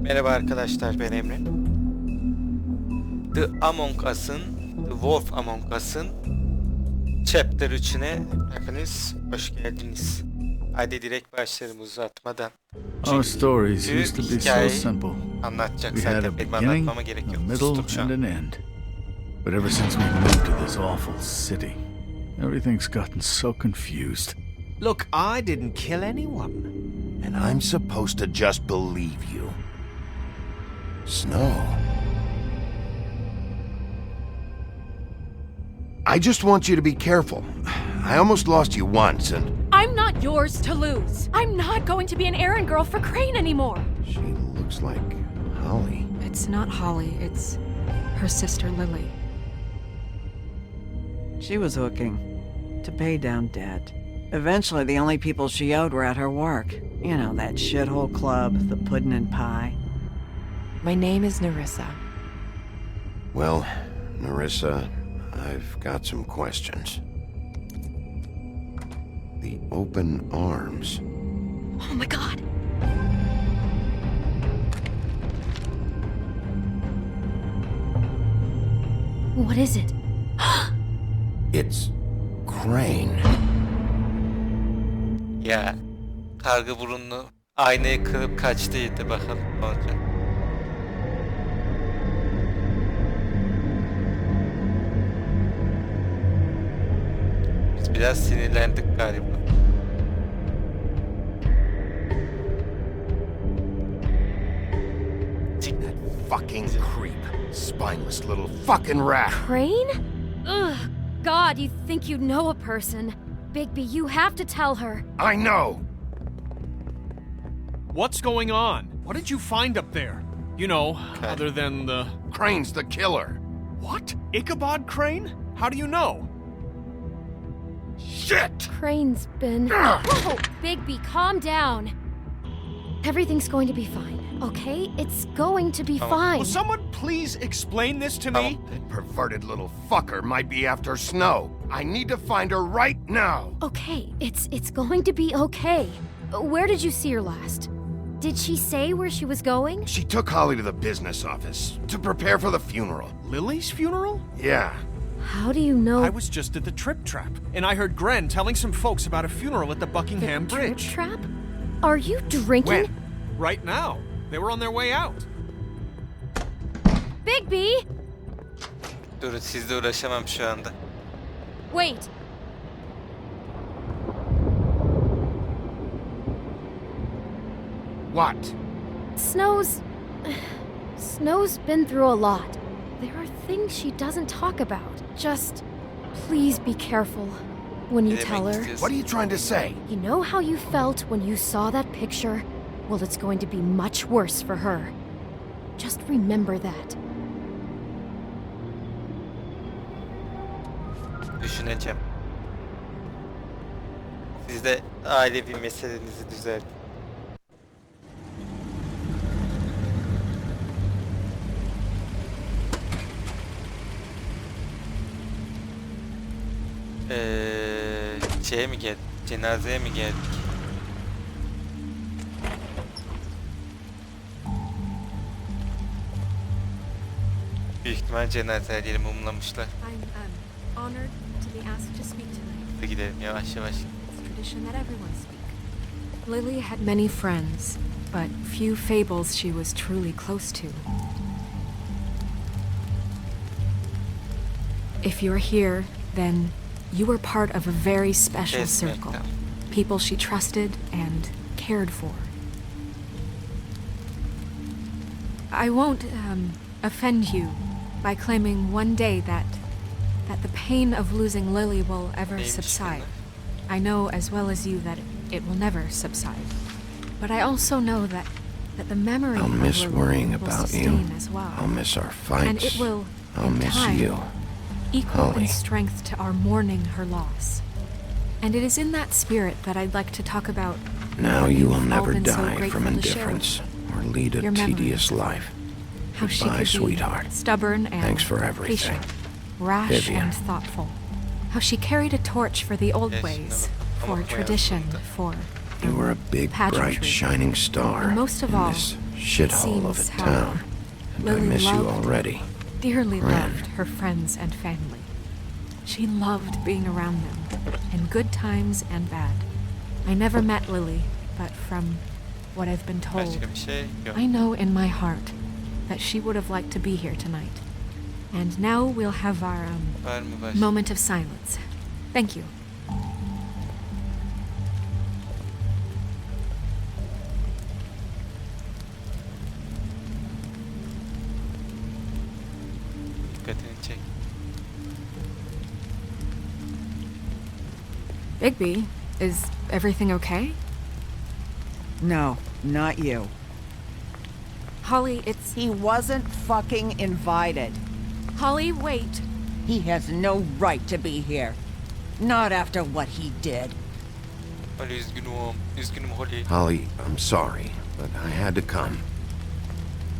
Merhaba arkadaşlar, ben Emre. The Among Us'ın, The Wolf Among Us'ın Chapter 3'üne hepiniz hoş geldiniz. Hadi direkt başlayalım uzatmadan. Our stories used to be so simple. Anlatacak We had a zaten benim beginning, anlatmama gerek a yok. middle, Sustum şu and an. an end. But ever since we moved to this awful city, everything's gotten so confused. Look, I didn't kill anyone. And I'm supposed to just believe you. Snow. I just want you to be careful. I almost lost you once, and... I'm not yours to lose. I'm not going to be an errand girl for Crane anymore. She looks like Holly. It's not Holly, it's her sister Lily. She was hooking to pay down debt. Eventually, the only people she owed were at her work. You know, that shithole club, the pudding and pie. My name is Nerissa. Well, Nerissa, I've got some questions. The open arms. Oh my god. What is it? It's Crane. Ya, karga burunlu aynayı kırıp kaçtıydı, bakalım ne olacak. Biz biraz sinirlendik galiba. That fucking creep. Spineless little fucking rat. Crane? Ugh. God, you think you know a person. Bigby, you have to tell her. I know. What's going on? What did you find up there? You know, other than the... Crane's the killer. What? Ichabod Crane? How do you know? Shit! Crane's been... Whoa! Bigby, calm down. Everything's going to be fine, okay? It's going to be fine. Will someone please explain this to me? That perverted little fucker might be after Snow. I need to find her right now. Okay, it's going to be okay. Where did you see her last? Did she say where she was going? She took Holly to the business office to prepare for the funeral. Lily's funeral? Yeah. How do you know? I was just at the Trip Trap, and I heard Gren telling some folks about a funeral at the Buckingham the Bridge. Trip trap? Are you drinking? When? Right now. They were on their way out. Bigby! Durun, sizle uğraşamam şu anda. Wait. What? Snow's been through a lot. There are things she doesn't talk about. Just please be careful when you Ne tell demek her. istiyorsun? What are you trying to say? You know how you felt when you saw that picture? Well, it's going to be much worse for her. Just remember that. Düşüneceğim. Siz de ailevi meselenizi düzeltin. Şeye mi geldik? Cenazeye mi geldik? Büyük ihtimal cenazeleri mumlamışlar. I'm honored to be asked to speak tonight. Hadi gidelim yavaş yavaş. It's tradition that everyone speak. Lily had many friends, but few fables she was truly close to. If you're here, then you were part of a very special circle. People she trusted and cared for. I won't offend you by claiming one day that the pain of losing Lily will ever subside. I know as well as you that it will never subside. But I also know that the memory I'll of miss Lily worrying will about you. sustain as well. I'll miss our fights. And it will, I'll in miss time, you. equal Holly. in strength to our mourning her loss. And it is in that spirit that I'd like to talk about Now you will all never been so die grateful from to share indifference or lead a your memories. tedious life. how she Goodbye, could sweetheart. be stubborn and Thanks for everything. patient, rash Vivian. and thoughtful. How she carried a torch for the old Yes, ways, no, for I'm tradition, aware. for You were a big, bright, pageantry. shining star And most of in all, this shithole of a Seems how town. And I Lily miss you loved- already. Dearly Ren. loved her friends and family. She loved being around them, in good times and bad. I never met Lily, but from what I've been told, Başka bir şey yok. I know in my heart that she would have liked to be here tonight. And now we'll have our Var mı başka? moment of silence. Thank you. Dikkatini çek. Bigby, is everything okay? No, not you. Holly, it's... He wasn't fucking invited. Holly, wait. He has no right to be here. Not after what he did. Holly üzgünüm. Üzgünüm Holly. Holly, I'm sorry, but I had to come.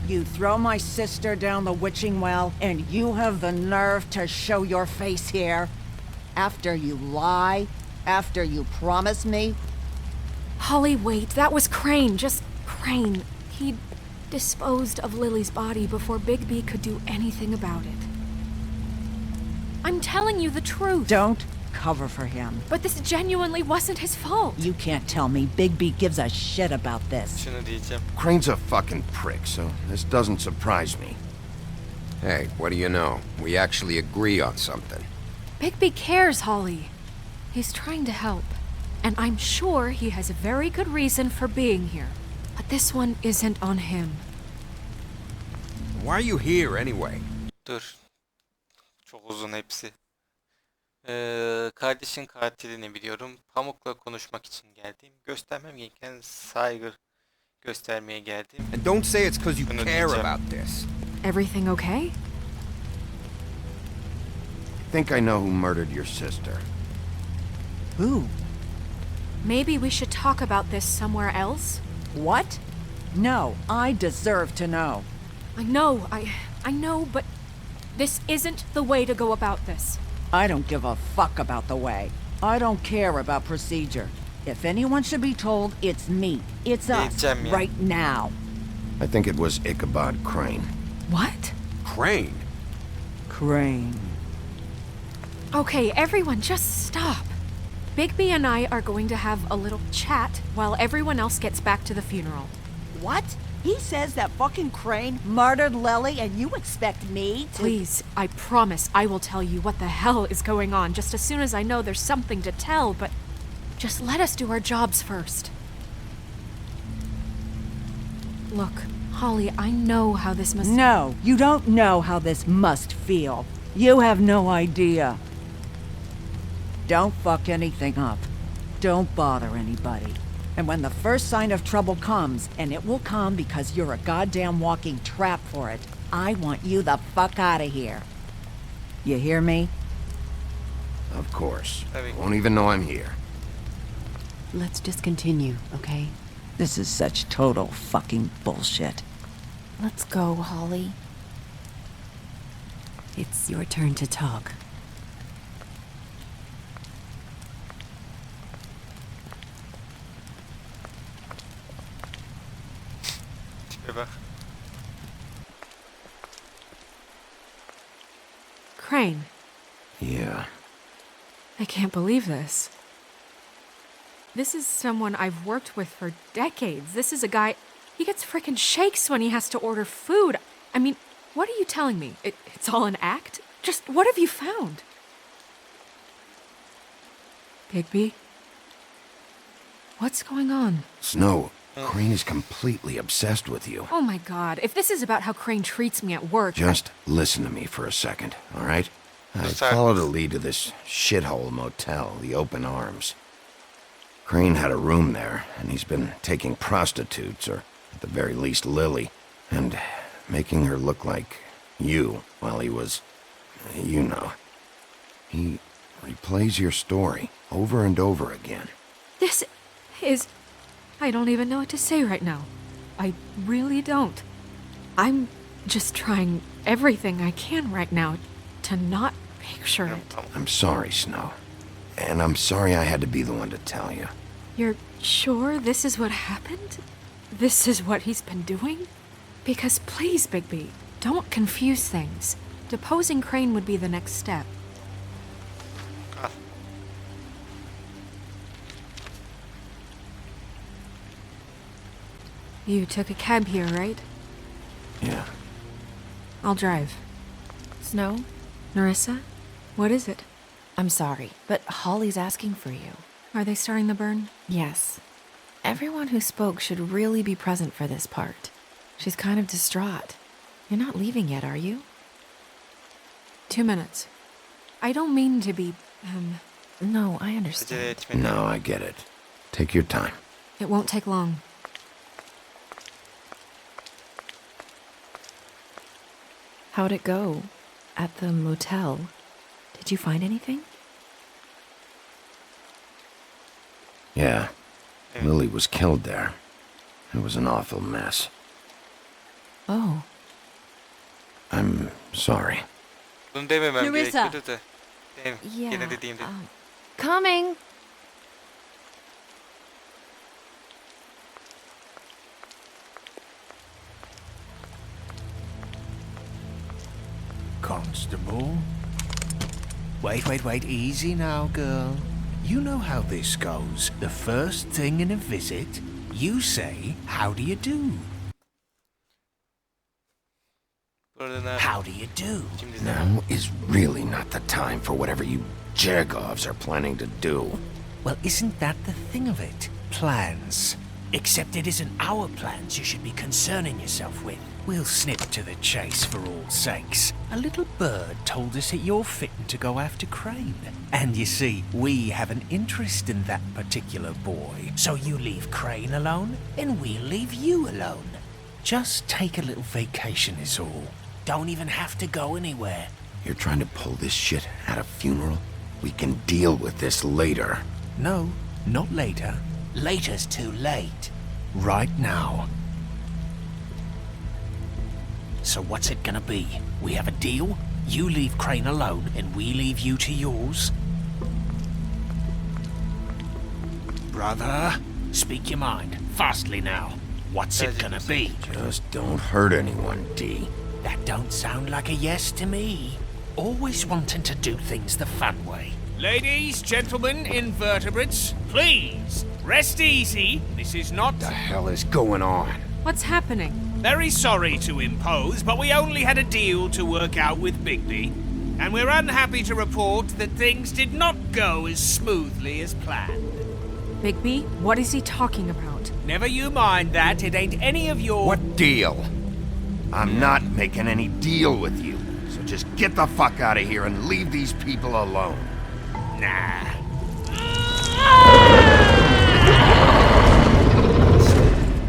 You throw my sister down the witching well, and you have the nerve to show your face here? After you lie? After you promise me? Holly, wait. That was Crane. Just Crane. He disposed of Lily's body before Bigby could do anything about it. I'm telling you the truth. Don't cover for him. But this genuinely wasn't his fault. You can't tell me Bigby gives a shit about this. Şunu diyeceğim. Crane's a fucking prick, so this doesn't surprise me. Hey, what do you know? We actually agree on something. Bigby cares, Holly. He's trying to help. And I'm sure he has a very good reason for being here. But this one isn't on him. Why are you here anyway? Dur. Çok uzun hepsi. Kardeşin katilini biliyorum. Pamuk'la konuşmak için geldim. Göstermem gereken saygı göstermeye geldim. And don't say it's because you Şunu care diyeceğim. about this. Everything okay? I think I know who murdered your sister. Who? Maybe we should talk about this somewhere else? What? No, I deserve to know. I know, but this isn't the way to go about this. I don't give a fuck about the way. I don't care about procedure. If anyone should be told, it's me. It's us. Diyeceğim ya. Right now. I think it was Ichabod Crane. What? Crane? Crane. Okay, everyone, just stop. Bigby and I are going to have a little chat while everyone else gets back to the funeral. What? He says that fucking Crane murdered Lily and you expect me to— Please, I promise I will tell you what the hell is going on just as soon as I know there's something to tell, but just let us do our jobs first. Look, Holly, I know how this must— No, you don't know how this must feel. You have no idea. Don't fuck anything up. Don't bother anybody. And when the first sign of trouble comes, and it will come because you're a goddamn walking trap for it, I want you the fuck out of here. You hear me? Of course. Tabii. Won't even know I'm here. Let's just continue, okay? This is such total fucking bullshit. Let's go, Holly. It's your turn to talk. Tipe bak. Crane, Yeah. I can't believe this. This is someone I've worked with for decades. This is a guy, he gets frickin' shakes when he has to order food. I mean, what are you telling me? It's all an act? Just what have you found? Bigby? What's going on? Snow, Crane is completely obsessed with you. Oh my god, if this is about how Crane treats me at work... Just listen to me for a second, all right? I Sorry. followed a lead to this shithole motel, the Open Arms. Crane had a room there, and he's been taking prostitutes, or at the very least Lily, and making her look like you while he was, you know. He replays your story over and over again. This is... I don't even know what to say right now. I really don't. I'm just trying everything I can right now to not picture it. I'm sorry, Snow. And I'm sorry I had to be the one to tell you. You're sure this is what happened? this is what he's been doing? Because please, Bigby, don't confuse things. Deposing Crane would be the next step. Al. You took a cab here, right? Yeah. I'll drive. Snow, Narissa, what is it? I'm sorry, but Holly's asking for you. Are they starting the burn? Yes. Everyone who spoke should really be present for this part. She's kind of distraught. You're not leaving yet, are you? 2 minutes. I don't mean to be, No, I Acele understand. etmedi. No, I get it. Take your time. It won't take long. How'd it go? At the motel? Did you find anything? Yeah. Lily was killed there. It was an awful mess. Oh, I'm sorry. Bunu dememem Larissa. gerekiyordu da. yeah. Yine dediğim dedim. Coming! Constable? Wait, easy now, girl. You know how this goes. The first thing in a visit, you say, how do you do? Burada nerede? How do you do? Şimdi Now is really not the time for whatever you Jergovs are planning to do. Well, isn't that the thing of it? Plans. Except it isn't our plans you should be concerning yourself with. We'll snip to the chase for all sakes. A little bird told us that you're fitting to go after Crane. And you see, we have an interest in that particular boy. So you leave Crane alone, and we'll leave you alone. Just take a little vacation is all. Don't even have to go anywhere. You're trying to pull this shit at a funeral? We can deal with this later. No, not later. Later's too late. Right now. So what's it gonna be? We have a deal? You leave Crane alone, and we leave you to yours? Brother, speak your mind. Fastly now. What's it gonna be? Just don't hurt anyone, D. That don't sound like a yes to me. Always wanting to do things the fun way. Ladies, gentlemen, invertebrates, please, rest easy. This is not... What the hell is going on? What's happening? Very sorry to impose, but we only had a deal to work out with Bigby. And we're unhappy to report that things did not go as smoothly as planned. Bigby, what is he talking about? Never you mind that, it ain't any of your... What deal? I'm not making any deal with you. So just get the fuck out of here and leave these people alone. Nah.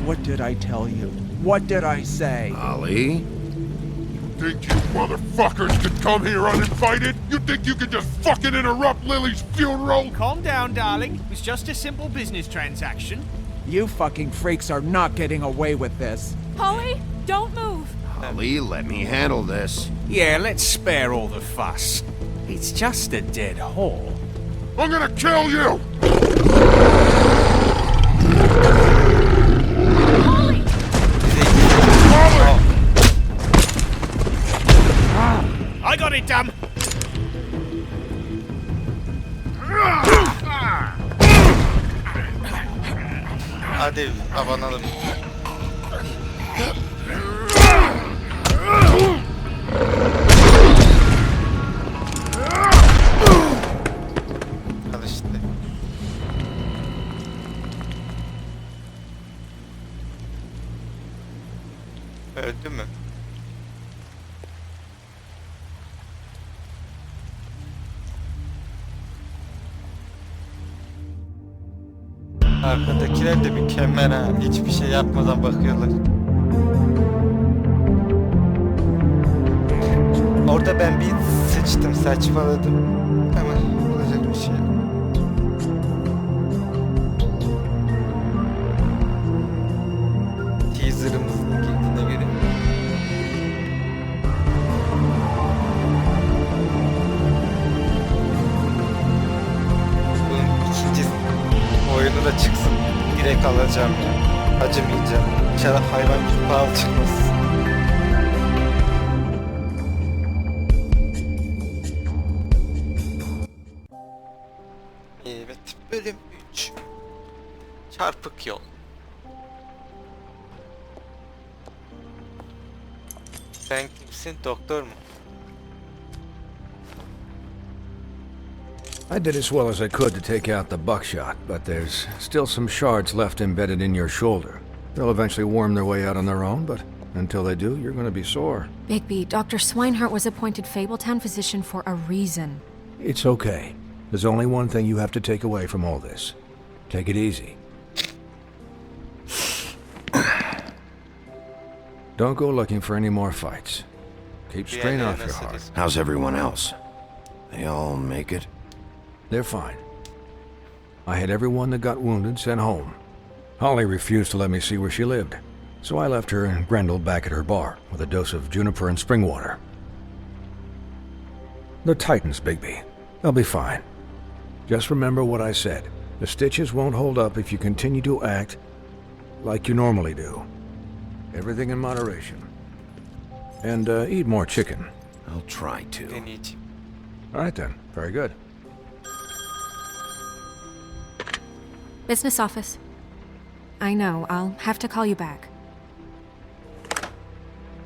What did I tell you? What did I say? Ollie? Think you motherfuckers could come here uninvited? You think you could just fucking interrupt Lily's funeral? Calm down, darling. It was just a simple business transaction. You fucking freaks are not getting away with this. Holly, don't move! Ollie, let me handle this. Yeah, let's spare all the fuss. It's just a dead whore. I'm gonna kill you! I got it, damn! Hadi abanalım. Al işte. Öldü mü? Arkadakiler de mükemmel ha. Hiçbir şey yapmadan bakıyorlar. Orada ben bir sıçtım, saçmaladım. Ama olacak bir şey yok. Teaser'ımızın girdiğine göre. Bunun ikinci oyunu da çıksın. Direkt alacağım ya. Acımayacağım. İnşallah hayvan gibi pahalı çıkmaz. Evet, bölüm 3. Çarpık yol. Sen kimsin, doktor mu? I did as well as I could to take out the buckshot, but there's still some shards left embedded in your shoulder. They'll eventually worm their way out on their own, but until they do, you're going to be sore. Bigby, Dr. Swinehart was appointed Fabletown physician for a reason. It's okay. There's only one thing you have to take away from all this. Take it easy. Don't go looking for any more fights. Keep strain off your heart. How's everyone else? They all make it? They're fine. I had everyone that got wounded sent home. Holly refused to let me see where she lived, so I left her and Grendel back at her bar with a dose of juniper and spring water. They're Titans, Bigby. They'll be fine. Just remember what I said. The stitches won't hold up if you continue to act like you normally do. Everything in moderation. And eat more chicken. I'll try to. All right then. Very good. Business office. I know, I'll have to call you back.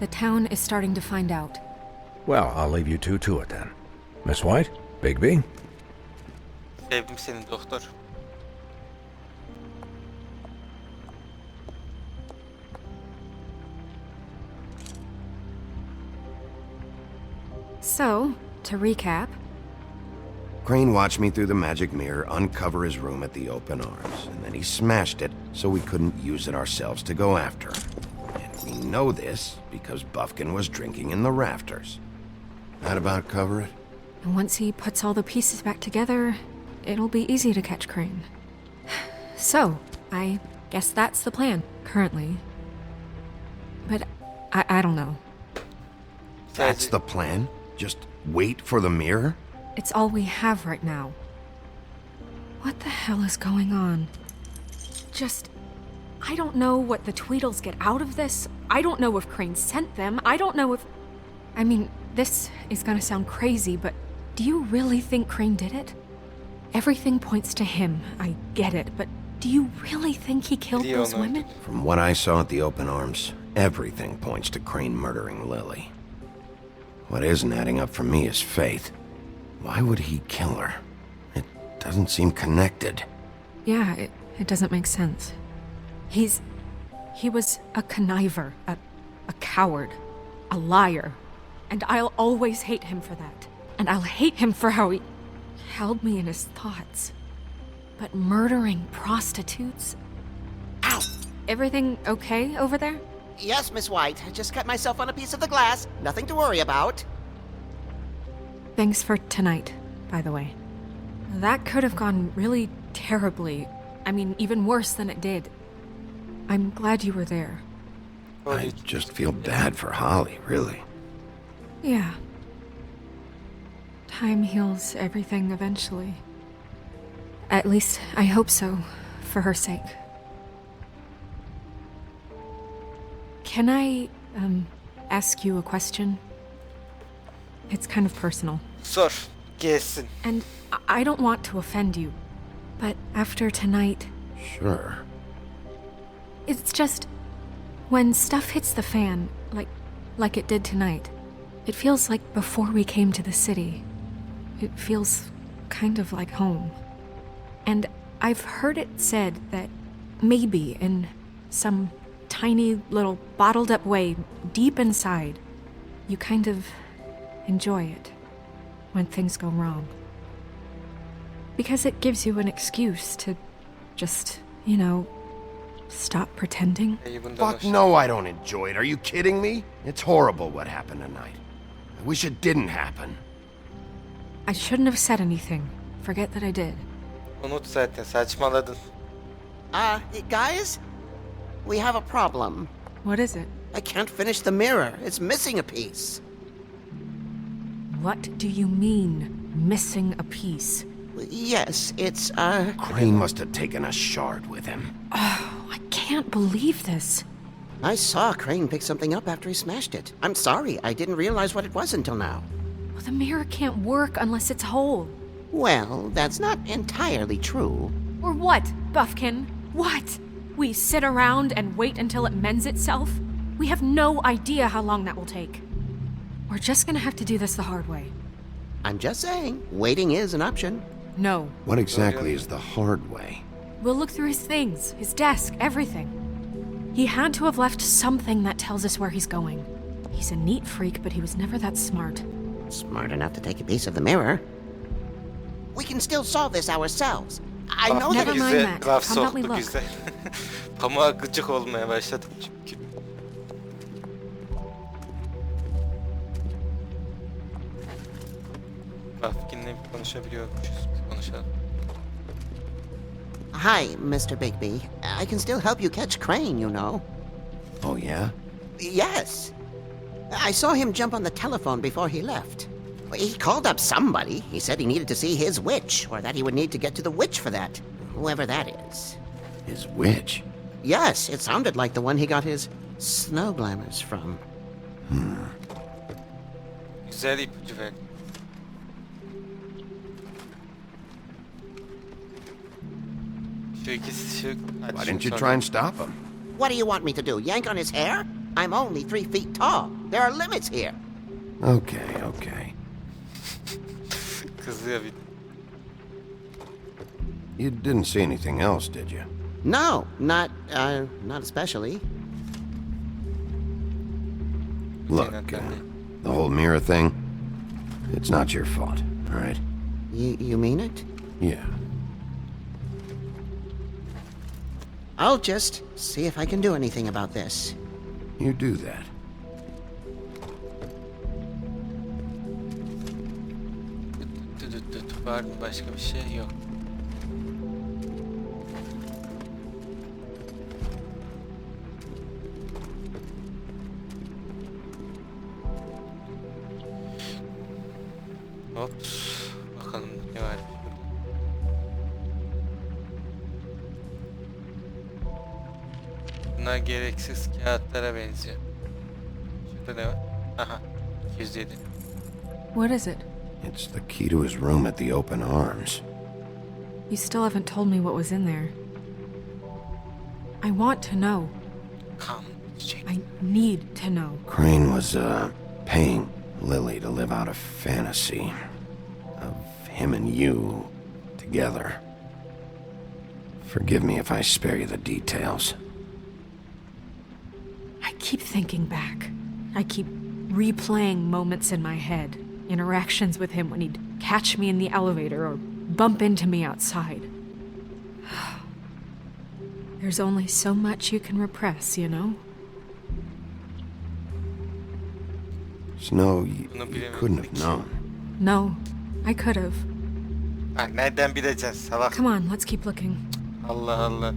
The town is starting to find out. Well, I'll leave you two to it then. Miss White, Bigby. Sevdim seni doktor. So, to recap, Crane watched me through the magic mirror uncover his room at the open arms, and then he smashed it so we couldn't use it ourselves to go after him. And we know this because Buffkin was drinking in the rafters. That about cover it? and once he puts all the pieces back together, it'll be easy to catch Crane. So, I guess that's the plan, currently. But I don't know. That's the plan? Just wait for the mirror? It's all we have right now. What the hell is going on? I don't know what the Tweedles get out of this. I don't know if Crane sent them. I don't know if... I mean, this is gonna sound crazy, but do you really think Crane did it? Everything points to him. I get it, but do you really think he killed those women? From what I saw at the open arms, everything points to Crane murdering Lily. What isn't adding up for me is Faith. Why would he kill her? It doesn't seem connected. Yeah, it doesn't make sense. He was a conniver, a coward, a liar. And I'll always hate him for that. And I'll hate him for how he held me in his thoughts. But murdering prostitutes? Ow! Everything okay over there? Yes, Miss White. I just cut myself on a piece of the glass. Nothing to worry about. Thanks for tonight, by the way. That could have gone really terribly. I mean, even worse than it did. I'm glad you were there. I just feel bad for Holly, really. Yeah. Time heals everything eventually. At least, I hope so, for her sake. Can I, ask you a question? It's kind of personal. Sor, gelsin. And I don't want to offend you, but after tonight... Sure. It's just... when stuff hits the fan, like it did tonight, it feels like before we came to the city. It feels kind of like home. And I've heard it said that maybe in some tiny little bottled up way deep inside, you kind of enjoy it when things go wrong. Because it gives you an excuse to just, stop pretending. Fuck no, I don't enjoy it. Are you kidding me? It's horrible what happened tonight. I wish it didn't happen. I shouldn't have said anything. Forget that I did. Unut zaten, saçmaladın. Guys? We have a problem. What is it? I can't finish the mirror. It's missing a piece. What do you mean, missing a piece? Yes, it's, Crane must have taken a shard with him. Oh, I can't believe this. I saw Crane pick something up after he smashed it. I'm sorry, I didn't realize what it was until now. Well, the mirror can't work unless it's whole. Well, that's not entirely true. Or what, Buffkin? What? We sit around and wait until it mends itself? We have no idea how long that will take. We're just gonna have to do this the hard way. I'm just saying, waiting is an option. No. What exactly is the hard way? We'll look through his things, his desk, everything. He had to have left something that tells us where he's going. He's a neat freak, but he was never that smart. Smart enough to take a piece of the mirror. We can still solve this ourselves. I know that Never mind that. Laf How about we soktu look? güzel. Pamuğa gıcık olmaya başladık çünkü. Buffkin'le bir konuşabiliyormuşuz. Bir konuşalım. Hi, Mr. Bigby. I can still help you catch Crane, you know. Oh, yeah? Yes. I saw him jump on the telephone before he left. He called up somebody. He said he needed to see his witch, or that he would need to get to the witch for that. Whoever that is. His witch? Yes, it sounded like the one he got his snow glamours from. Güzel ipucu verdi. Şu ikisi şu... Hadi Why şunu didn't you sonra- try and stop him? What do you want me to do? Yank on his hair? I'm only 3 feet tall. There are limits here. Okay, okay. Kızıyor bir. You didn't see anything else, did you? No, not especially. Look, the whole mirror thing, it's not your fault, all right? You mean it? Yeah. I'll just see if I can do anything about this. You do that. Var mı başka bir şey? Yok. Hop. Bakalım ne var. Bunlar gereksiz kağıtlara benziyor. Şurada ne var? Aha. 207. What is it? It's the key to his room at the open arms. You still haven't told me what was in there. I want to know. Come. I need to know. Crane was, paying Lily to live out a fantasy of him and you together. Forgive me if I spare you the details. I keep thinking back. I keep replaying moments in my head. Interactions with him when he'd catch me in the elevator or bump into me outside. There's only so much you can repress, you know? Snow, you couldn't have known. No, I could have. Ha, nereden bileceğiz salak? Come on, let's keep looking. Allah Allah.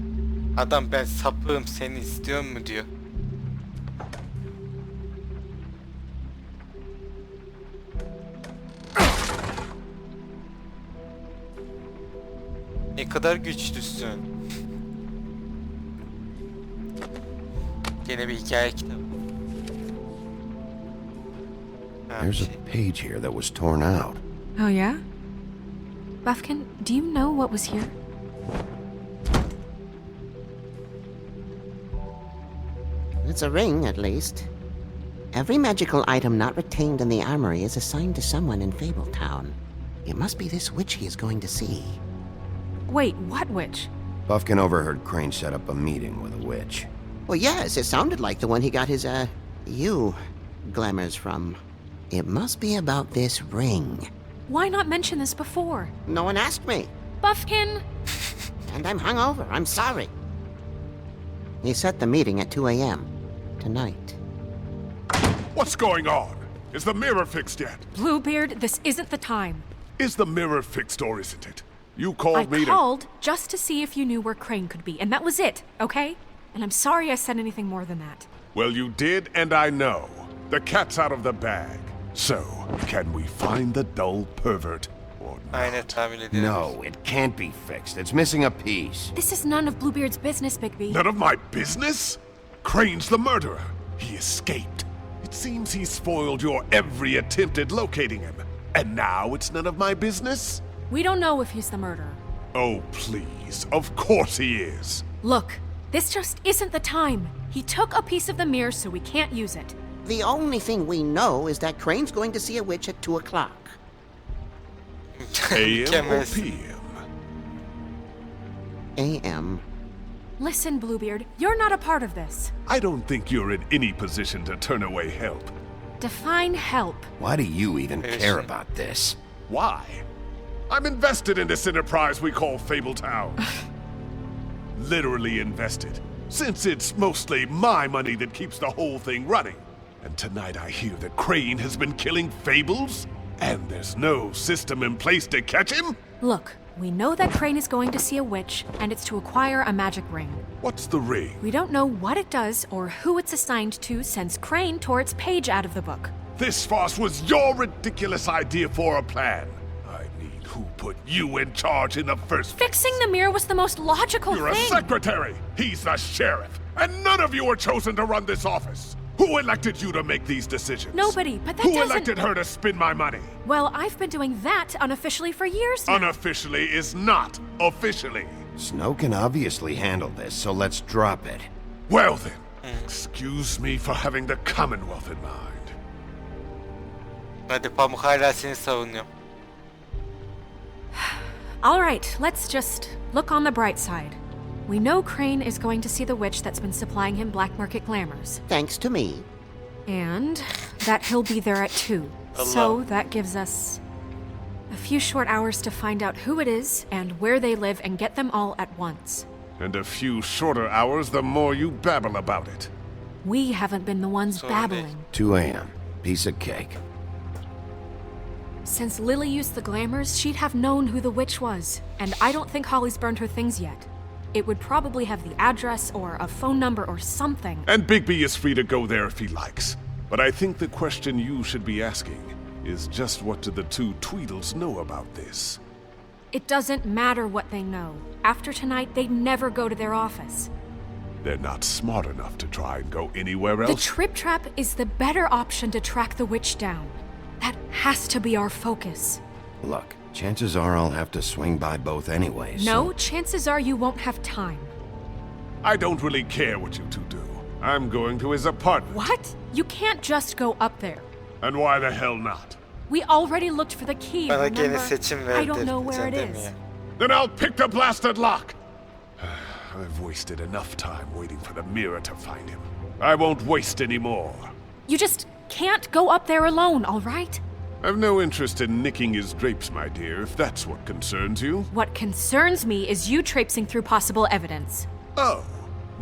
Adam ben sapığım seni istiyor mu diyor. Ne kadar güçlüsün. Gene bir hikaye kitabı. Ha, There's a page here that was torn out. Oh, yeah? Buffkin, do you know what was here? It's a ring, at least. Every magical item not retained in the armory is assigned to someone in Fabletown. It must be this witch he is going to see. Wait, what witch? Buffkin overheard Crane set up a meeting with a witch. Well, yes, it sounded like the one he got his, glamours from. It must be about this ring. Why not mention this before? No one asked me. Buffkin! And I'm hungover. I'm sorry. He set the meeting at 2 a.m. tonight. What's going on? Is the mirror fixed yet? Bluebeard, this isn't the time. Is the mirror fixed or isn't it? You called me I to... called just to see if you knew where Crane could be, and that was it, okay? And I'm sorry I said anything more than that. Well, you did, and I know. The cat's out of the bag. So, can we find the dull pervert? Aynen tahmin ediyorum. No, it can't be fixed. It's missing a piece. This is none of Bluebeard's business, Bigby. None of my business? Crane's the murderer. He escaped. It seems he's foiled your every attempt at locating him. And now it's none of my business? We don't know if he's the murderer. Oh, please. Of course he is. Look, this just isn't the time. He took a piece of the mirror, so we can't use it. The only thing we know is that Crane's going to see a witch at 2 o'clock. AM or PM? AM. Listen, Bluebeard, you're not a part of this. I don't think you're in any position to turn away help. Define help. Why do you even care about this? Why? I'm invested in this enterprise we call Fabletown. Literally invested. Since it's mostly my money that keeps the whole thing running. And tonight I hear that Crane has been killing Fables? And there's no system in place to catch him? Look, we know that Crane is going to see a witch, and it's to acquire a magic ring. What's the ring? We don't know what it does or who it's assigned to since Crane tore its page out of the book. This farce was your ridiculous idea for a plan. I mean, who put you in charge in the first place? Fixing the mirror was the most logical You're thing. a secretary! He's the sheriff! And none of you were chosen to run this office! Who elected you to make these decisions? Nobody, but that Who doesn't... elected her to spend my money? Well, I've been doing that unofficially for years now. Unofficially is not officially. Snow can obviously handle this, so let's drop it. Well then, excuse me for having the Commonwealth in mind. Hadi Pamuk hala seni savunuyor. All right, let's just look on the bright side. We know Crane is going to see the witch that's been supplying him black market glamours. Thanks to me. And that he'll be there at 2. So that gives us a few short hours to find out who it is and where they live and get them all at once. And a few shorter hours the more you babble about it. We haven't been the ones babbling. 2 a.m. Piece of cake. Since Lily used the glamours, she'd have known who the witch was. And I don't think Holly's burned her things yet. It would probably have the address or a phone number or something. And Bigby is free to go there if he likes. But I think the question you should be asking is just what do the 2 Tweedles know about this? It doesn't matter what they know. After tonight, they'd never go to their office. They're not smart enough to try and go anywhere else. The Trip Trap is the better option to track the witch down. That has to be our focus. Look, chances are I'll have to swing by both anyways. No, chances are you won't have time. I don't really care what you 2 do. I'm going to his apartment. What? You can't just go up there. And why the hell not? We already looked for the key, Bana remember? gene seçim verdi. I don't know where it Sen is. demiyor. Then I'll pick the blasted lock! I've wasted enough time waiting for the mirror to find him. I won't waste any more. You just can't go up there alone, all right? I've no interest in nicking his drapes, my dear, if that's what concerns you. What concerns me is you traipsing through possible evidence. Oh,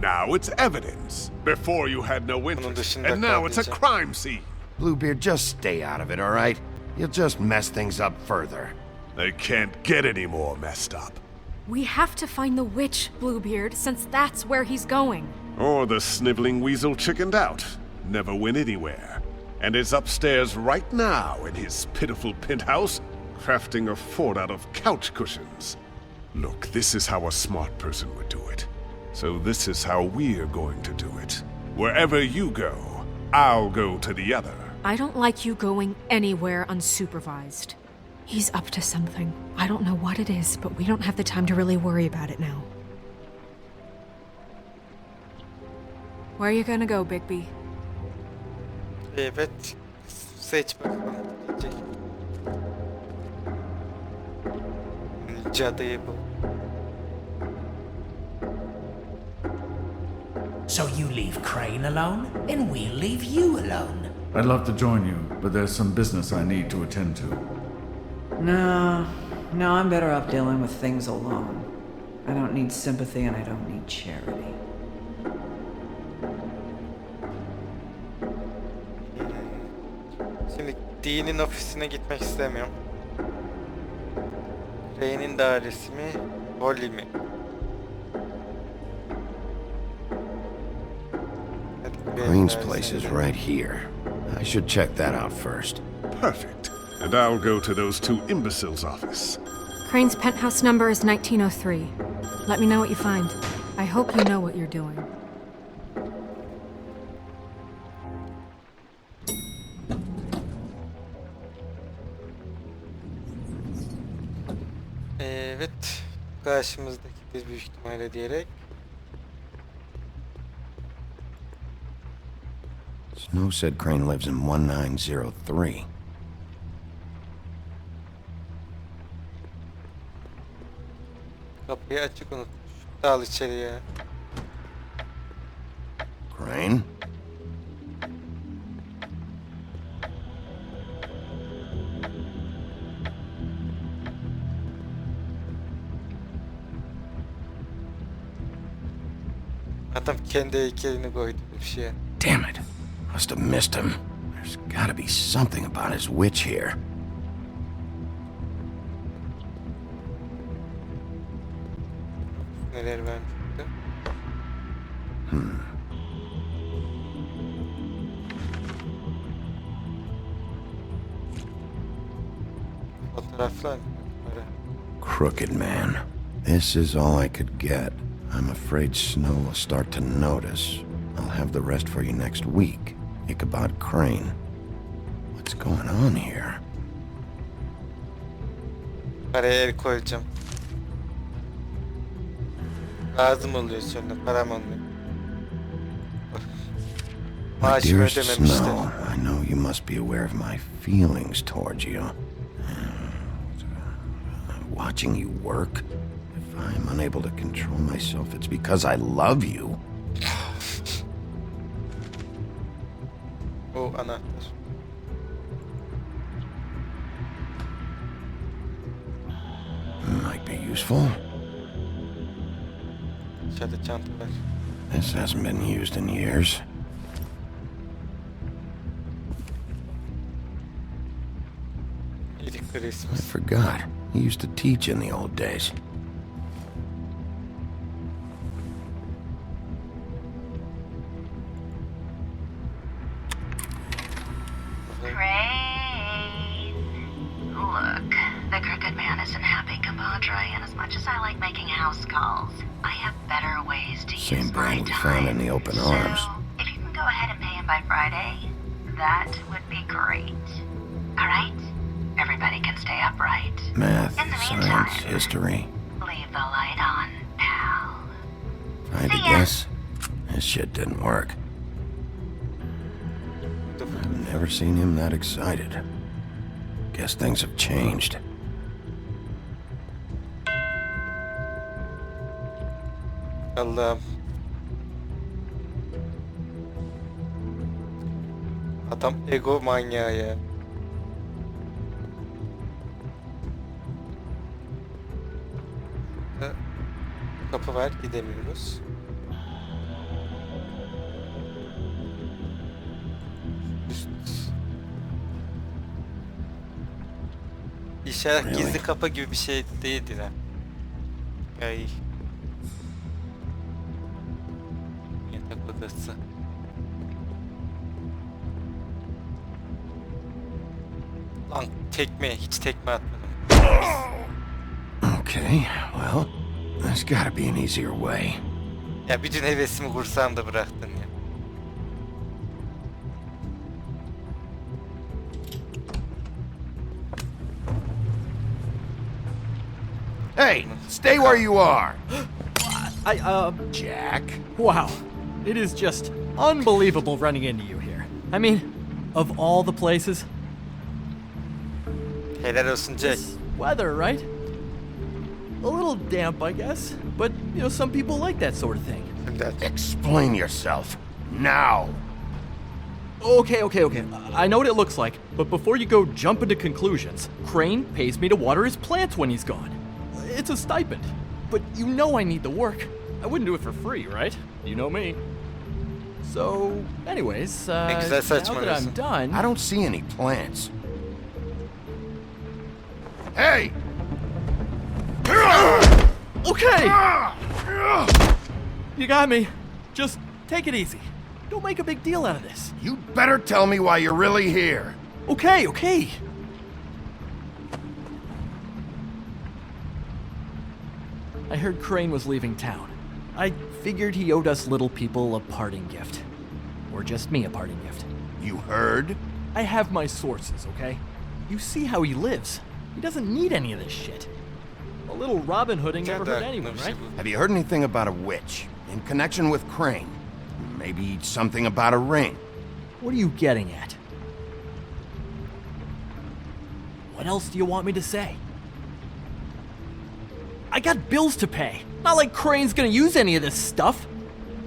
now it's evidence. Before you had no interest, and now it's a crime scene. Bluebeard, just stay out of it, all right? You'll just mess things up further. They can't get any more messed up. We have to find the witch, Bluebeard, since that's where he's going. Or the sniveling weasel chickened out. Never went anywhere. And is upstairs right now in his pitiful penthouse, crafting a fort out of couch cushions. Look, this is how a smart person would do it. So this is how we're going to do it. Wherever you go, I'll go to the other. I don't like you going anywhere unsupervised. He's up to something. I don't know what it is, but we don't have the time to really worry about it now. Where are you gonna go, Bigby? Evet. Seç bakalım. Diyecek. Cadıyı bul. So you leave Crane alone, and we'll leave you alone. I'd love to join you, but there's some business I need to attend to. No, I'm better off dealing with things alone. I don't need sympathy and I don't need charity. Şimdi Dean'in ofisine gitmek istemiyorum. Ray'nin dairesi mi? Holly mi? Green's place is right here. I should check that out first. Perfect. And I'll go to those 2 imbeciles' office. Crane's penthouse number is 1903. Let me know what you find. I hope you know what you're doing. Evet. Karşımızdakidir büyük ihtimalle diyerek. Snow said Crane lives in 1903. Kapıyı açık unutmuş. Dal içeriye. Crane? Adam kendi heykelini koydu bir şeye. Damn it. Must have missed him. There's gotta be something about his witch here. Neler vermişti? Fotoğraflar. Crooked man. This is all I could get. I'm afraid Snow will start to notice. I'll have the rest for you next week. Ichabod Crane. What's going on here? Paraya el koyacağım. Lazım oluyor sonra, param olmuyor. My Maaşımı dearest ödememişler. Snow, I know you must be aware of my feelings towards you. Watching you work, if I'm unable to control myself, it's because I love you. O anahtar. Might be useful. İçeride çanta var. This hasn't been used in years. İlk I Christmas. forgot. He used to teach in the old days. Look, the crooked man isn't happy, compadre, and as much as I like making house calls, I have better ways to Same use my brand we time. found in the open arms. If you can go ahead and pay him by Friday, that would be great. All right? Everybody can stay upright. Math, In the science, meantime, history. leave the light on, pal. If I had to See ya. guess, this shit didn't work. I've never seen him that excited. Guess things have changed. Allah'ım. Adam ego manyağı ya. Kapı var, gidemiyoruz. Üst. İnşallah Really? gizli kapı gibi bir şey değildir ha. Ay. Yatak odası. Lan tekme, hiç tekme atmadım. Okay, well, there's gotta be an easier way. Ya bütün hevesimi kursağımda bıraktın ya. Hey, stay where you are! Jack? Wow. It is just unbelievable running into you here. I mean, of all the places. Helal olsun Jack. Weather, right? A little damp, I guess. But, you know, some people like that sort of thing. Explain yourself. Now! Okay. I know what it looks like, but before you go jumping to conclusions, Crane pays me to water his plants when he's gone. It's a stipend. But you know I need the work. I wouldn't do it for free, right? You know me. So, anyways, now that I'm done... I don't see any plants. Hey! Okay! You got me. Just take it easy. Don't make a big deal out of this. You better tell me why you're really here. Okay. I heard Crane was leaving town. I figured he owed us little people a parting gift. Or just me a parting gift. You heard? I have my sources, okay? You see how he lives. He doesn't need any of this shit. A little Robin Hooding never hurt anyone, right? Have you heard anything about a witch in connection with Crane? Maybe something about a ring? What are you getting at? What else do you want me to say? I got bills to pay. Not like Crane's gonna use any of this stuff.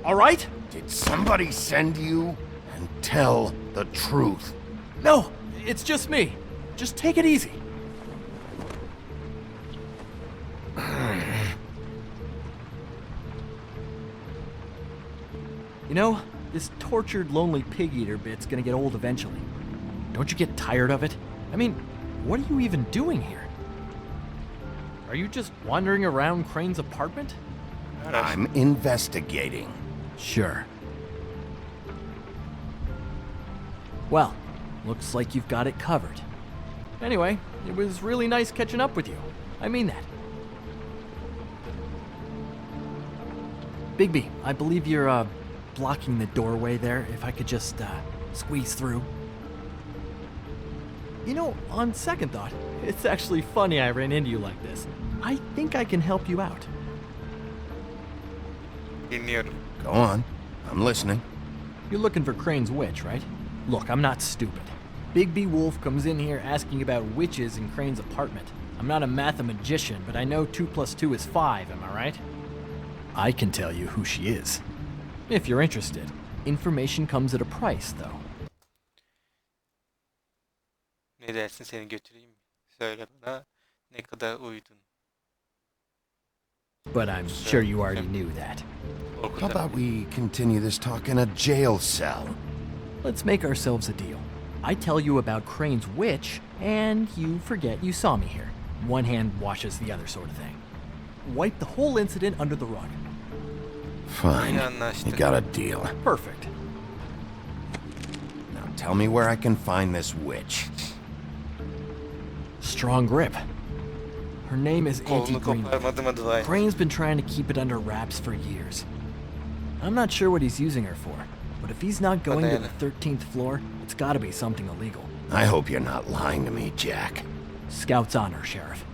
All right? Did somebody send you? And tell the truth. No, it's just me. Just take it easy. You know, this tortured, lonely pig-eater bit's gonna get old eventually. Don't you get tired of it? I mean, what are you even doing here? Are you just wandering around Crane's apartment? I'm investigating. Sure. Well, looks like you've got it covered. Anyway, it was really nice catching up with you. I mean that. Bigby, I believe you're, blocking the doorway there. If I could just, squeeze through. You know, on second thought, it's actually funny I ran into you like this. I think I can help you out. Go on. I'm listening. You're looking for Crane's witch, right? Look, I'm not stupid. Bigby Wolf comes in here asking about witches in Crane's apartment. I'm not a mathematician, but I know 2 + 2 is 5, am I right? I can tell you who she is. If you're interested. Information comes at a price, though. Ne dersin, seni götüreyim? Söyle bana ne kadar uydun. But I'm sure you already knew that. How about we continue this talk in a jail cell? Let's make ourselves a deal. I tell you about Crane's witch, and you forget you saw me here. One hand washes the other sort of thing. Wipe the whole incident under the rug. Fine. You got a deal. Perfect. Now tell me where I can find this witch. Strong grip. Her name is Auntie Greenleaf. Crane's been trying to keep it under wraps for years. I'm not sure what he's using her for, but if he's not going to the 13th floor, it's gotta be something illegal. I hope you're not lying to me, Jack. Scout's honor, Sheriff.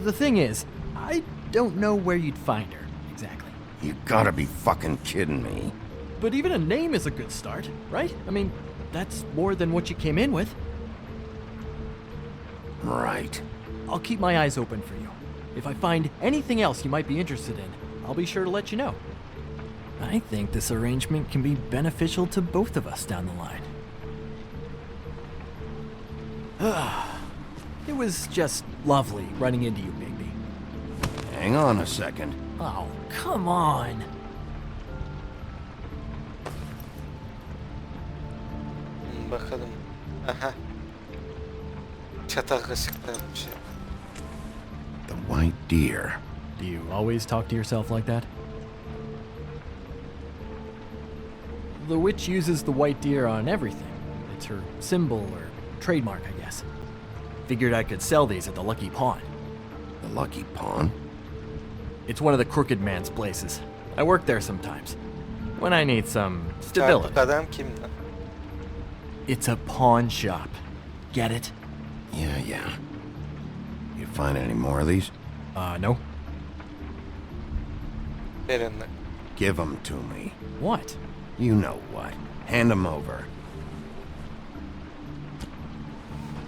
The thing is, I don't know where you'd find her, exactly. You gotta be fucking kidding me. But even a name is a good start, right? I mean, that's more than what you came in with. Right. I'll keep my eyes open for you. If I find anything else you might be interested in, I'll be sure to let you know. I think this arrangement can be beneficial to both of us down the line. It was just lovely running into you, Bigby. Hang on a second. Oh, come on. Bakalım. Aha. Çatal kaşıklar bir şey. The white deer. Do you always talk to yourself like that? The witch uses the white deer on everything. It's her symbol or trademark, I guess. Figured I could sell these at the Lucky Pawn. The Lucky Pawn? It's one of the crooked man's places. I work there sometimes. When I need some stability. Adam kimdi? It's a pawn shop. Get it? Yeah. You find any more of these? No. Verin. Give them to me. What? You know what. Hand them over.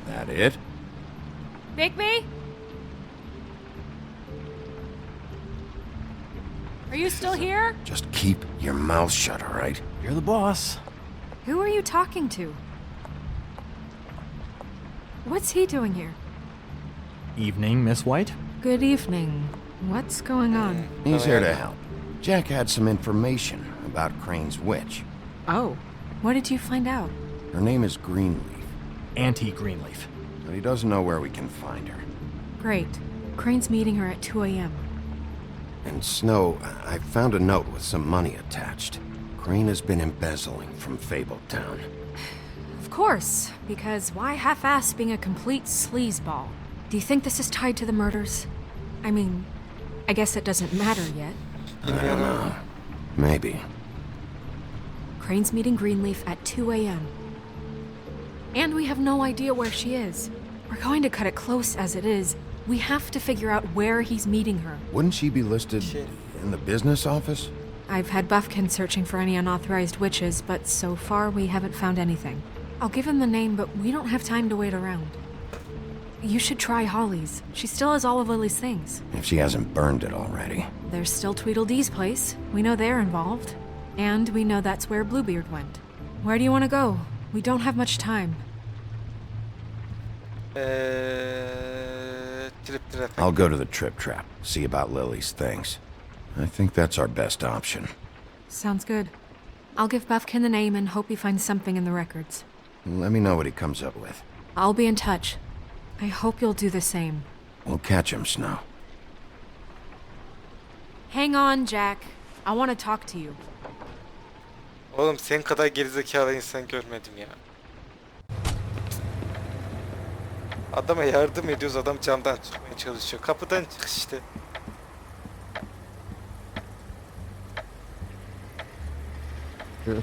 That it? Bigby? Are you still here? Just keep your mouth shut, all right? You're the boss. Who are you talking to? What's he doing here? Evening, Miss White. Good evening. What's going on? He's here to help. Jack had some information about Crane's witch. Oh, what did you find out? Her name is Greenleaf. Auntie Greenleaf. But he doesn't know where we can find her. Great. Crane's meeting her at 2 a.m. And Snow, I found a note with some money attached. Crane has been embezzling from Fabletown. Of course, because why half-ass being a complete sleazeball? Do you think this is tied to the murders? I mean, I guess it doesn't matter yet. I don't know. Maybe. Crane's meeting Greenleaf at 2 a.m. And we have no idea where she is. We're going to cut it close as it is. We have to figure out where he's meeting her. Wouldn't she be listed in the business office? I've had Buffkin searching for any unauthorized witches, but so far we haven't found anything. I'll give him the name, but we don't have time to wait around. You should try Holly's. She still has all of Lily's things. If she hasn't burned it already. There's still Tweedledee's place. We know they're involved. And we know that's where Bluebeard went. Where do you want to go? We don't have much time. I'll go to the Trip Trap, see about Lily's things. I think that's our best option. Sounds good. I'll give Buffkin the name and hope he finds something in the records. Let me know what he comes up with. I'll be in touch. I hope you'll do the same. We'll catch him, Snow. Hang on, Jack. I want to talk to you. Oğlum senin kadar gerizekalı insan görmedim ya. Adama yardım ediyoruz, adam camdan çıkmaya çalışıyor. Kapıdan çık işte. He's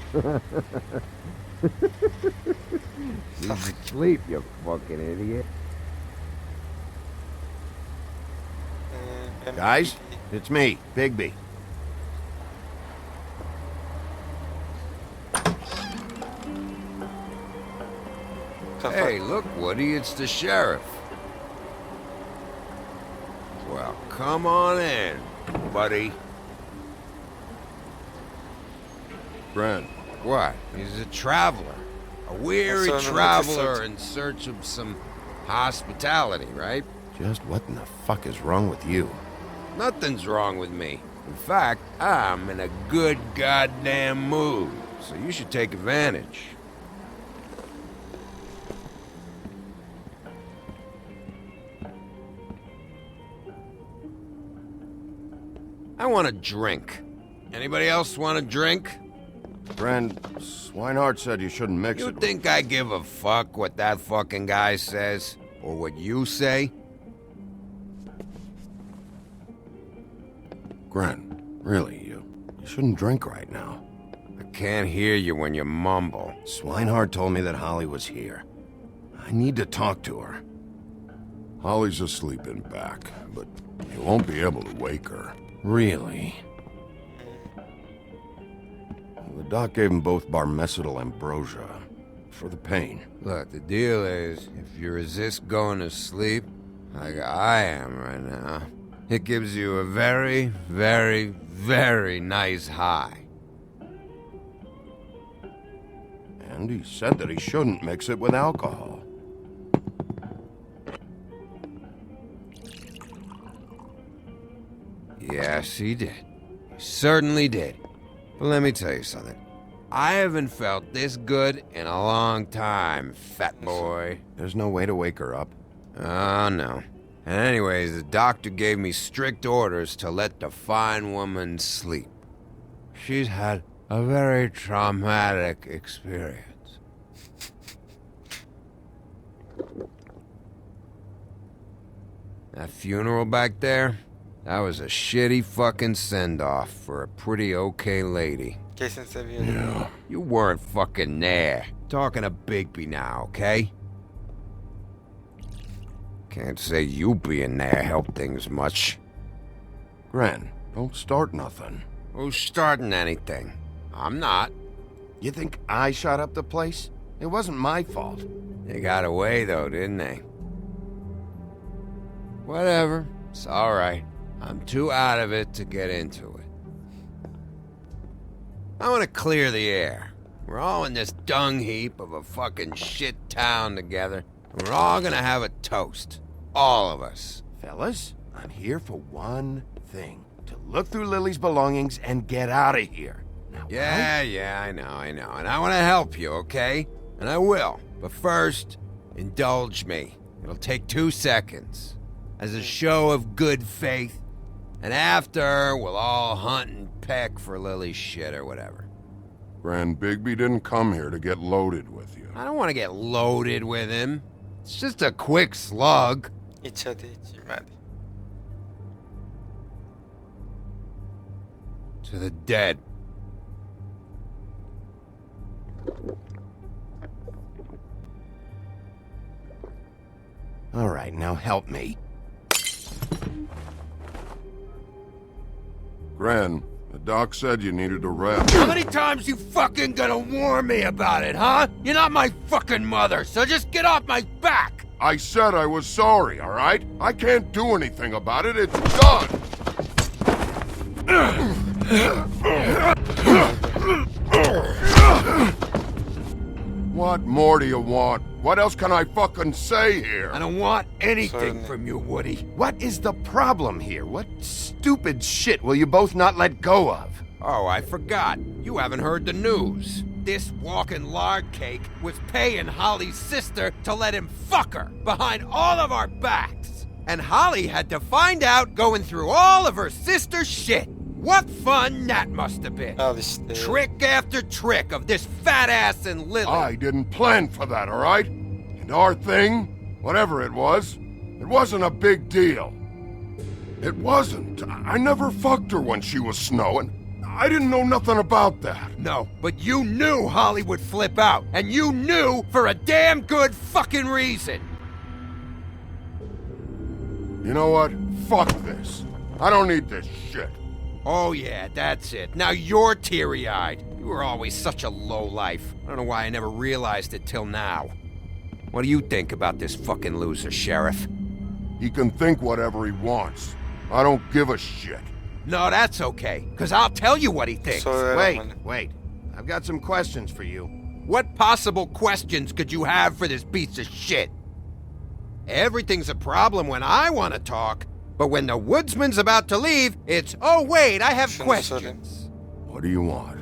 asleep, you fucking idiot. Guys, it's me, Bigby. Hey, look, Woody, it's the sheriff. Well, come on in, buddy. Brent. What? He's a traveler. A weary traveler in search of some hospitality, right? Just what in the fuck is wrong with you? Nothing's wrong with me. In fact, I'm in a good goddamn mood, so you should take advantage. I want a drink. Anybody else want a drink? Friend, Swinehart said you shouldn't mix it. You think I give a fuck what that fucking guy says? Or what you say? Gren, really, you shouldn't drink right now. I can't hear you when you mumble. Swinehart told me that Holly was here. I need to talk to her. Holly's asleep in back, but you won't be able to wake her. Really? The doc gave them both barmecidal ambrosia for the pain. Look, the deal is, if you resist going to sleep, like I am right now, it gives you a very, very, very nice high. And he said that he shouldn't mix it with alcohol. Yes, he did. He certainly did. But let me tell you something. I haven't felt this good in a long time, fat boy. There's no way to wake her up. Oh, no. And anyways, the doctor gave me strict orders to let the fine woman sleep. She's had a very traumatic experience. That funeral back there? That was a shitty fucking send-off for a pretty okay lady. Kesin seviyorum. Yeah. You weren't fucking there. Talking to Bigby now, okay? Can't say you being there helped things much. Gren, don't start nothing. Who's starting anything? I'm not. You think I shot up the place? It wasn't my fault. They got away though, didn't they? Whatever. It's alright. I'm too out of it to get into it. I want to clear the air. We're all in this dung heap of a fucking shit town together, and we're all gonna have a toast. All of us. Fellas, I'm here for one thing. To look through Lily's belongings and get out of here. Now, Yeah, I know. And I want to help you, okay? And I will. But first, indulge me. It'll take 2 seconds. As a show of good faith. And after, we'll all hunt and peck for Lily's shit or whatever. Grand Bigby didn't come here to get loaded with you. I don't want to get loaded with him. It's just a quick slug. İç hadi içeyim hadi. To the dead. All right, now help me. Gren, the doc said you needed a rest. How many times you fucking gonna warn me about it, huh? You're not my fucking mother, so just get off my back! I said I was sorry, all right? I can't do anything about it. It's done. What more do you want? What else can I fucking say here? I don't want anything from you, Woody. What is the problem here? What stupid shit will you both not let go of? Oh, I forgot. You haven't heard the news. This walking lard cake was paying Holly's sister to let him fuck her behind all of our backs. And Holly had to find out going through all of her sister's shit. What fun that must have been. Trick after trick of this fat ass and Lily. I didn't plan for that, all right? And our thing, whatever it wasn't a big deal. It wasn't. I never fucked her when she was snowing. I didn't know nothing about that. No, but you knew Holly would flip out. And you knew for a damn good fucking reason. You know what? Fuck this. I don't need this shit. Oh yeah, that's it. Now you're teary-eyed. You were always such a lowlife. I don't know why I never realized it till now. What do you think about this fucking loser, Sheriff? He can think whatever he wants. I don't give a shit. No, that's okay, because I'll tell you what he thinks. Wait. I've got some questions for you. What possible questions could you have for this piece of shit? Everything's a problem when I want to talk, but when the woodsman's about to leave, it's, oh wait, I have questions. What do you want?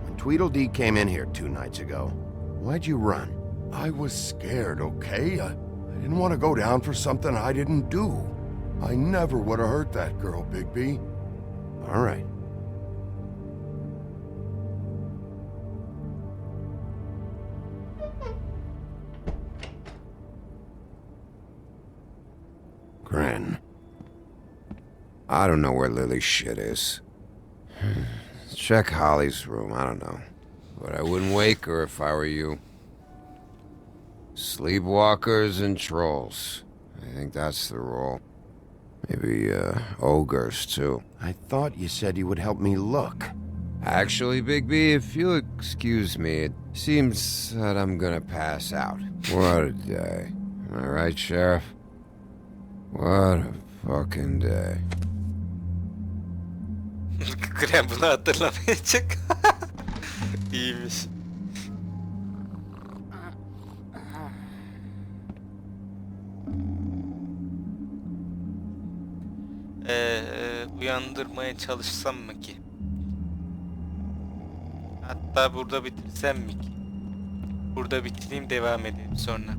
When Tweedledee came in here 2 nights ago, why'd you run? I was scared, okay? I didn't want to go down for something I didn't do. I never would have hurt that girl, Bigby. All right. Gren. I don't know where Lily's shit is. Check Holly's room, I don't know. But I wouldn't wake her if I were you. Sleepwalkers and trolls. I think that's the rule. Maybe, ogres, too. I thought you said you would help me look. Actually, Bigby, if you'll excuse me, it seems that I'm gonna pass out. What a day. Am I right, Sheriff? What a fucking day. Graham bunu hatırlamayacak. İyiymiş. Uyandırmaya çalışsam mı ki? Hatta burada bitirsem mi ki? Burada bitireyim, devam edelim sonra.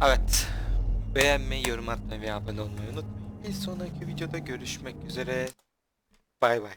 Evet. Beğenmeyi, yorum atmayı ve abone olmayı unutmayın. Bir sonraki videoda görüşmek üzere. Bay bay.